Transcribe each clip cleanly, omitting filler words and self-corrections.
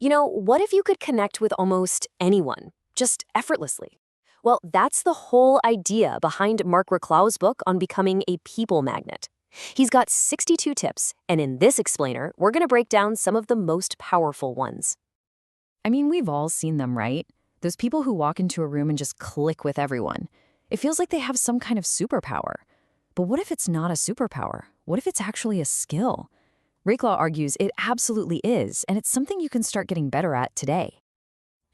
What if you could connect with almost anyone, just effortlessly? Well, that's the whole idea behind Marc Reklau's book on becoming a people magnet. He's got 62 tips, and in this explainer, we're going to break down some of the most powerful ones. I mean, we've all seen them, right? Those people who walk into a room and just click with everyone. It feels like they have some kind of superpower. But what if it's not a superpower? What if it's actually a skill? Reklau argues it absolutely is, and it's something you can start getting better at today.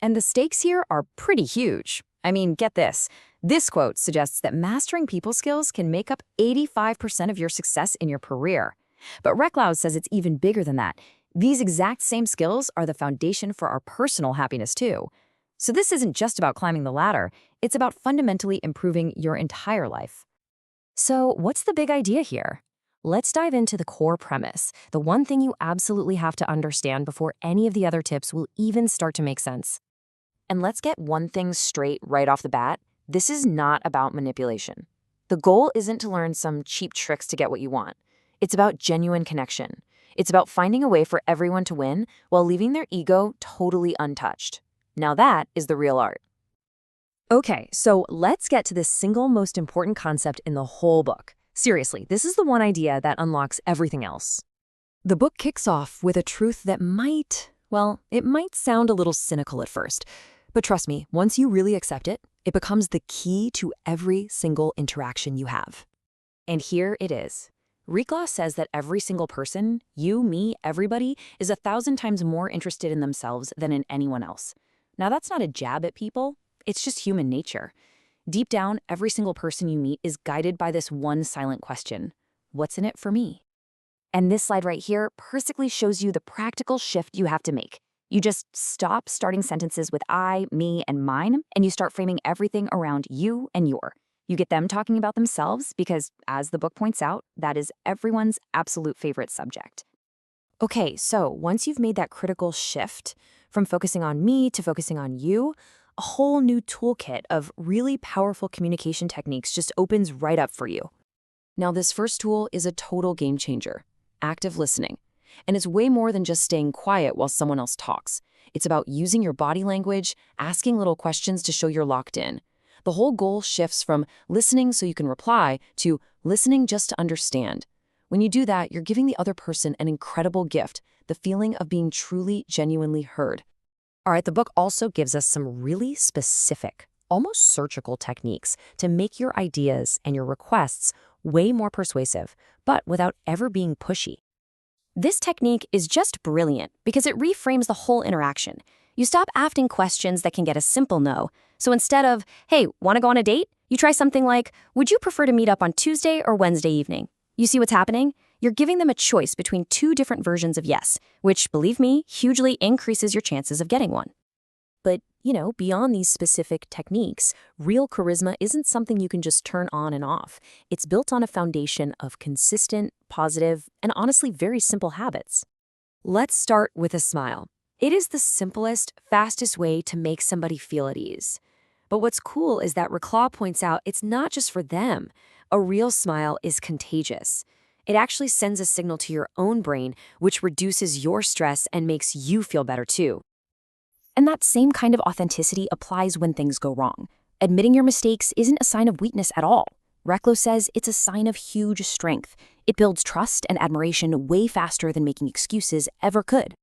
And the stakes here are pretty huge. I mean, get this. This quote suggests that mastering people skills can make up 85% of your success in your career. But Reklau says it's even bigger than that. These exact same skills are the foundation for our personal happiness too. So this isn't just about climbing the ladder, it's about fundamentally improving your entire life. So what's the big idea here? Let's dive into the core premise, the one thing you absolutely have to understand before any of the other tips will even start to make sense. And let's get one thing straight right off the bat. This is not about manipulation. The goal isn't to learn some cheap tricks to get what you want. It's about genuine connection. It's about finding a way for everyone to win while leaving their ego totally untouched. Now that is the real art. Okay, so let's get to the single most important concept in the whole book. Seriously, this is the one idea that unlocks everything else. The book kicks off with a truth that might sound a little cynical at first. But trust me, once you really accept it, it becomes the key to every single interaction you have. And here it is. Reklau says that every single person, you, me, everybody, is 1,000 times more interested in themselves than in anyone else. Now that's not a jab at people, it's just human nature. Deep down, every single person you meet is guided by this one silent question: what's in it for me? And this slide right here perfectly shows you the practical shift you have to make. You just stop starting sentences with I, me, and mine, and you start framing everything around you and your. You get them talking about themselves because, as the book points out, that is everyone's absolute favorite subject. Okay, so once you've made that critical shift from focusing on me to focusing on you, a whole new toolkit of really powerful communication techniques just opens right up for you. Now, this first tool is a total game changer: active listening. And it's way more than just staying quiet while someone else talks. It's about using your body language, asking little questions to show you're locked in. The whole goal shifts from listening so you can reply to listening just to understand. When you do that, you're giving the other person an incredible gift, the feeling of being truly, genuinely heard. All right, the book also gives us some really specific, almost surgical techniques to make your ideas and your requests way more persuasive, but without ever being pushy. This technique is just brilliant because it reframes the whole interaction. You stop asking questions that can get a simple no. So instead of, hey, want to go on a date? You try something like, would you prefer to meet up on Tuesday or Wednesday evening? You see what's happening? You're giving them a choice between two different versions of yes, which, believe me, hugely increases your chances of getting one. But, beyond these specific techniques, real charisma isn't something you can just turn on and off. It's built on a foundation of consistent, positive, and honestly very simple habits. Let's start with a smile. It is the simplest, fastest way to make somebody feel at ease. But what's cool is that Reklau points out it's not just for them. A real smile is contagious. It actually sends a signal to your own brain, which reduces your stress and makes you feel better too. And that same kind of authenticity applies when things go wrong. Admitting your mistakes isn't a sign of weakness at all. Reklau says it's a sign of huge strength. It builds trust and admiration way faster than making excuses ever could.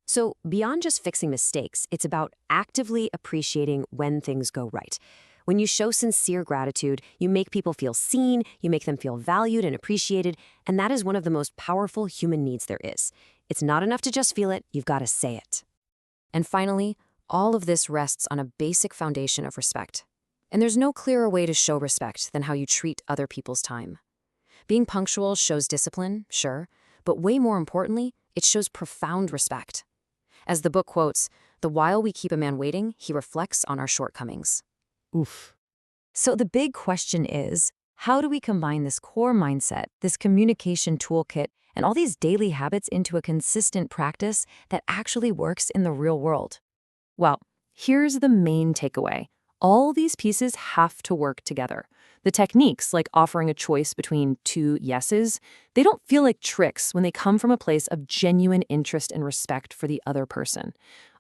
So beyond just fixing mistakes, it's about actively appreciating when things go right. When you show sincere gratitude, you make people feel seen, you make them feel valued and appreciated, and that is one of the most powerful human needs there is. It's not enough to just feel it, you've got to say it. And finally, all of this rests on a basic foundation of respect. And there's no clearer way to show respect than how you treat other people's time. Being punctual shows discipline, sure, but way more importantly, it shows profound respect. As the book quotes, "The while we keep a man waiting, he reflects on our shortcomings." Oof. So the big question is, how do we combine this core mindset, this communication toolkit, and all these daily habits into a consistent practice that actually works in the real world? Well, here's the main takeaway. All these pieces have to work together. The techniques, like offering a choice between two yeses, they don't feel like tricks when they come from a place of genuine interest and respect for the other person.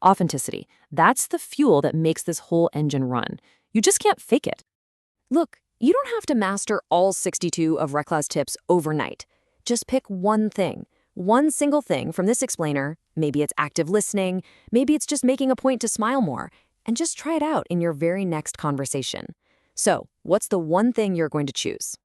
Authenticity, that's the fuel that makes this whole engine run. You just can't fake it. Look, you don't have to master all 62 of Reklau's tips overnight. Just pick one thing, one single thing from this explainer. Maybe it's active listening, maybe it's just making a point to smile more, and just try it out in your very next conversation. So, what's the one thing you're going to choose?